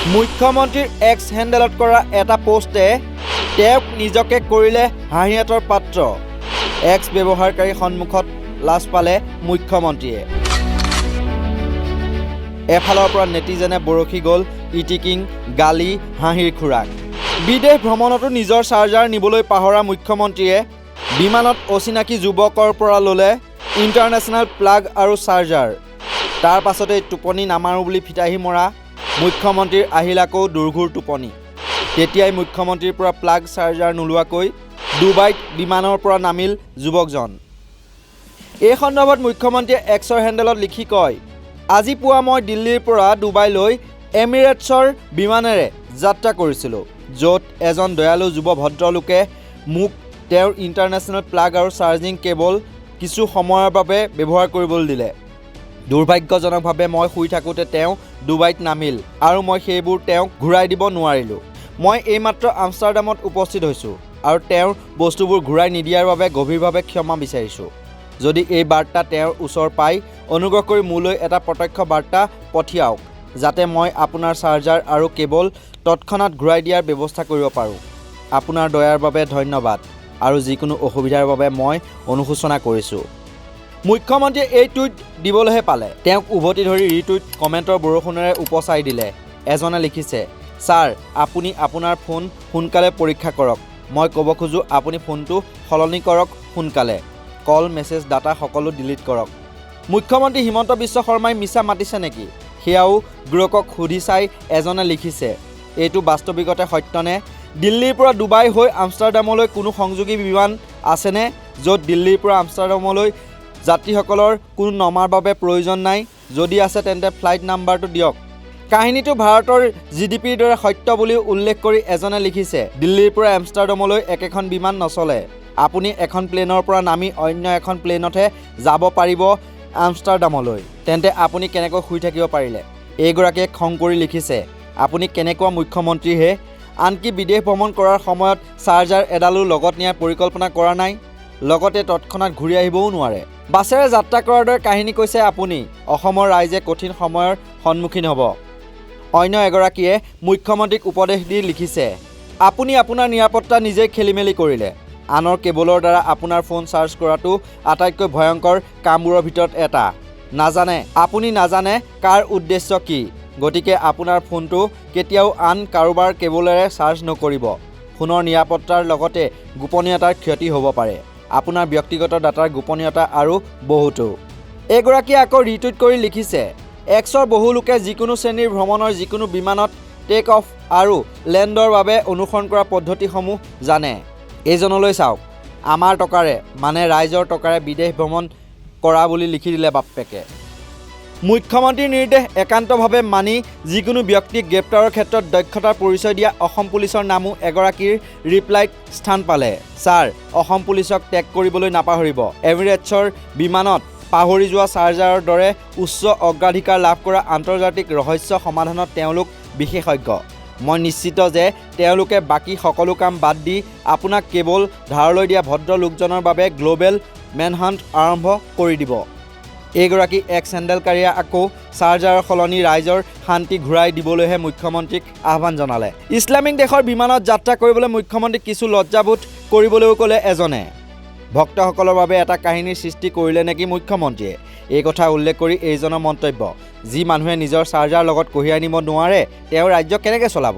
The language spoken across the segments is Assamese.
মুখ্যমন্ত্ৰীৰ এক্স হেণ্ডেলত কৰা এটা পোষ্টে তেওঁক নিজকে কৰিলে হাঁহিয়াতৰ পাত্ৰ। এক্স ব্যৱহাৰকাৰী সন্মুখত লাজ পালে মুখ্যমন্ত্ৰীয়ে। এফালৰ পৰা নেটিজেনে বৰশী গ'ল ইটিকিং, গালি, হাঁহিৰ খোৰাক। বিদেশ ভ্ৰমণতো নিজৰ চাৰ্জাৰ নিবলৈ পাহৰা মুখ্যমন্ত্ৰীয়ে বিমানত অচিনাকি যুৱকৰ পৰা ল'লে ইণ্টাৰনেশ্যনেল প্লাগ আৰু চাৰ্জাৰ। তাৰ পাছতেই টোপনি নামাৰোঁ বুলি ফিতাহী মৰা মুখ্যমন্ত্ৰীৰ আহিল আকৌ দুৰ্ঘোৰ টোপনি। তেতিয়াই মুখ্যমন্ত্ৰীৰ পৰা প্লাগ চাৰ্জাৰ নোলোৱাকৈ ডুবাইত বিমানৰ পৰা নামিল যুৱকজন। এই সন্দৰ্ভত মুখ্যমন্ত্ৰীয়ে এক্সৰ হেণ্ডেলত লিখি কয়, আজি পুৱা মই দিল্লীৰ পৰা ডুবাইলৈ এমিৰেটছৰ বিমানেৰে যাত্ৰা কৰিছিলোঁ, য'ত এজন দয়ালু যুৱ ভদ্ৰলোকে মোক তেওঁৰ ইণ্টাৰনেশ্যনেল প্লাগ আৰু চাৰ্জিং কেবল কিছু সময়ৰ বাবে ব্যৱহাৰ কৰিবলৈ দিলে। দুৰ্ভাগ্যজনকভাৱে মই শুই থাকোঁতে তেওঁ ডুবাইত নামিল আৰু মই সেইবোৰ তেওঁক ঘূৰাই দিব নোৱাৰিলোঁ। মই এইমাত্ৰ আমষ্টাৰডামত উপস্থিত হৈছোঁ আৰু তেওঁৰ বস্তুবোৰ ঘূৰাই নিদিয়াৰ বাবে গভীৰভাৱে ক্ষমা বিচাৰিছোঁ। যদি এই বাৰ্তা তেওঁৰ ওচৰ পাই অনুগ্ৰহ কৰি মোলৈ এটা প্ৰত্যক্ষ বাৰ্তা পঠিয়াওক, যাতে মই আপোনাৰ চাৰ্জাৰ আৰু কেবল তৎক্ষণাত ঘূৰাই দিয়াৰ ব্যৱস্থা কৰিব পাৰোঁ। আপোনাৰ দয়াৰ বাবে ধন্যবাদ আৰু যিকোনো অসুবিধাৰ বাবে মই অনুশোচনা কৰিছোঁ। মুখ্যমন্ত্ৰীয়ে এই টুইট দিবলৈহে পালে তেওঁক উভতি ধৰি ৰিটুইট কমেণ্টৰ বৰষুণেৰে উপচাই দিলে। এজনে লিখিছে, ছাৰ আপুনি আপোনাৰ ফোন সোনকালে পৰীক্ষা কৰক। মই ক'ব খোজোঁ আপুনি ফোনটো সলনি কৰক সোনকালে। কল, মেছেজ, ডাটা সকলো ডিলিট কৰক। মুখ্যমন্ত্ৰী হিমন্ত বিশ্ব শৰ্মাই মিছা মাতিছে নেকি? সেয়াও গ্ৰকক সুধি চাই এজনে লিখিছে, এইটো বাস্তৱিকতে সত্যনে? দিল্লীৰ পৰা ডুবাই হৈ আমষ্টাৰডামলৈ কোনো সংযোগী বিমান আছেনে, য'ত দিল্লীৰ পৰা আমষ্টাৰডামলৈ যাত্ৰীসকলৰ কোনো নমাৰ বাবে প্ৰয়োজন নাই? যদি আছে তেন্তে ফ্লাইট নাম্বাৰটো দিয়ক। কাহিনীটো ভাৰতৰ GDPৰ দৰে সত্য বুলিও উল্লেখ কৰি এজনে লিখিছে, দিল্লীৰ পৰা আমষ্টাৰডামলৈ একেখন বিমান নচলে। আপুনি এখন প্লেনৰ পৰা নামি অন্য এখন প্লেনতহে যাব পাৰিব আমষ্টাৰডামলৈ। তেন্তে আপুনি কেনেকৈ শুই থাকিব পাৰিলে? এইগৰাকীয়ে খং কৰি লিখিছে, আপুনি কেনেকুৱা মুখ্যমন্ত্ৰীহে? আনকি বিদেশ ভ্ৰমণ কৰাৰ সময়ত চাৰ্জাৰ এডালো লগত নিয়াৰ পৰিকল্পনা কৰা নাই, লগতে তৎক্ষণাত ঘূৰি আহিবও নোৱাৰে। বাছেৰে যাত্ৰা কৰাৰ দৰে কাহিনী কৈছে আপুনি। অসমৰ ৰাইজে কঠিন সময়ৰ সন্মুখীন হ'ব। অন্য এগৰাকীয়ে মুখ্যমন্ত্ৰীক উপদেশ দি লিখিছে, আপুনি আপোনাৰ নিৰাপত্তা নিজেই খেলিমেলি কৰিলে। আনৰ কেবলৰ দ্বাৰা আপোনাৰ ফোন চাৰ্জ কৰাটো আটাইতকৈ ভয়ংকৰ কামবোৰৰ ভিতৰত এটা। আপুনি নাজানে কাৰ উদ্দেশ্য কি, গতিকে আপোনাৰ ফোনটো কেতিয়াও আন কাৰোবাৰ কেবলেৰে চাৰ্জ নকৰিব। ফোনৰ নিৰাপত্তাৰ লগতে গোপনীয়তাৰ ক্ষতি হ'ব পাৰে, আপোনাৰ ব্যক্তিগত ডাটাৰ গোপনীয়তা আৰু বহুতো। এগৰাকীয়ে আকৌ ৰিটুইট কৰি লিখিছে, এক্সৰ বহু লোকে যিকোনো শ্ৰেণীৰ ভ্ৰমণৰ যিকোনো বিমানত টেক অফ আৰু লেণ্ডৰ বাবে অনুসৰণ কৰা পদ্ধতিসমূহ জানে। এইজনলৈ চাওক, আমাৰ টকাৰে মানে ৰাইজৰ টকাৰে বিদেশ ভ্ৰমণ কৰা বুলি লিখি দিলে বাপ্পেকে। মুখ্যমন্ত্ৰীৰ নিৰ্দেশ একান্তভাৱে মানি যিকোনো ব্যক্তিক গ্ৰেপ্তাৰৰ ক্ষেত্ৰত দক্ষতাৰ পৰিচয় দিয়া অসম পুলিচৰ নামো এগৰাকীৰ ৰিপ্লাইত স্থান পালে। ছাৰ, অসম পুলিচক টেগ কৰিবলৈ নাপাহৰিব। এমিৰেটছৰ বিমানত পাহৰি যোৱা চাৰ্জাৰৰ দৰে উচ্চ অগ্ৰাধিকাৰ লাভ কৰা আন্তৰ্জাতিক ৰহস্য সমাধানত তেওঁলোক বিশেষজ্ঞ। মই নিশ্চিত যে তেওঁলোকে বাকী সকলো কাম বাদ দি আপোনাক কেৱল ধাৰলৈ দিয়া ভদ্ৰ লোকজনৰ বাবে গ্ল'বেল মেনহাণ্ট আৰম্ভ কৰি দিব। এইগৰাকী এক্স হেণ্ডেলকাৰীয়ে আকৌ চাৰ্জাৰৰ সলনি ৰাইজৰ শান্তি ঘূৰাই দিবলৈহে মুখ্যমন্ত্ৰীক আহ্বান জনালে। ইছলামিক দেশৰ বিমানত যাত্ৰা কৰিবলৈ মুখ্যমন্ত্ৰীক কিছু লজ্জাবোধ কৰিবলৈও ক'লে এজনে। ভক্তসকলৰ বাবে এটা কাহিনীৰ সৃষ্টি কৰিলে নেকি মুখ্যমন্ত্ৰীয়ে? এই কথা উল্লেখ কৰি এইজনৰ মন্তব্য, যি মানুহে নিজৰ চাৰ্জাৰ লগত কঢ়িয়াই নিব নোৱাৰে তেওঁ ৰাজ্য কেনেকৈ চলাব?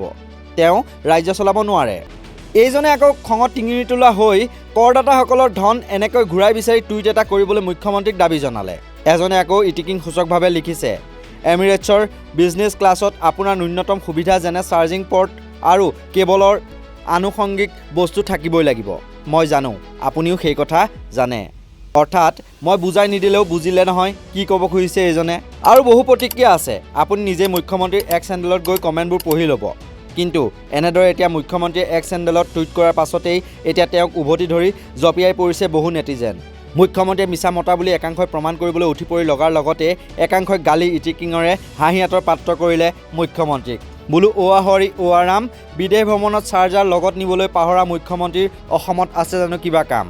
তেওঁ ৰাজ্য চলাব নোৱাৰে। এইজনে আকৌ খঙত টিঙিৰি তোলা হৈ কৰদাতাসকলৰ ধন এনেকৈ ঘূৰাই বিচাৰি টুইট এটা কৰিবলৈ মুখ্যমন্ত্ৰীক দাবী জনালে। এজনে আকৌ ইটিকিং সূচকভাৱে লিখিছে, এমিৰেটছৰ বিজনেছ ক্লাছত আপোনাৰ ন্যূনতম সুবিধা যেনে চাৰ্জিং পৰ্ট আৰু কেবলৰ আনুষংগিক বস্তু থাকিবই লাগিব। মই জানো, আপুনিও সেই কথা জানে। অৰ্থাৎ মই বুজাই নিদিলেও বুজিলে নহয় কি ক'ব খুজিছে এইজনে। আৰু বহু প্ৰতিক্ৰিয়া আছে, আপুনি নিজে মুখ্যমন্ত্ৰীৰ এক্স হেণ্ডেলত গৈ কমেণ্টবোৰ পঢ়ি ল'ব। কিন্তু এনেদৰে এতিয়া মুখ্যমন্ত্ৰীয়ে এক্স হেণ্ডেলত টুইট কৰাৰ পাছতেই এতিয়া তেওঁক উভতি ধৰি জঁপিয়াই পৰিছে বহু নেটিজেন। মুখ্যমন্ত্ৰীয়ে মিছা মতা বুলি একাংশই প্ৰমাণ কৰিবলৈ উঠি পৰি লগাৰ লগতে একাংশই গালি ইটিকিঙৰে হাঁহিয়াতৰ পাত্ৰ কৰিলে মুখ্যমন্ত্ৰীক। বোলো অ' হৰি অ' ৰাম, বিদেশ ভ্ৰমণত চাৰ্জাৰ লগত নিবলৈ পাহৰা মুখ্যমন্ত্ৰীৰ অসমত আছে জানো কিবা কাম?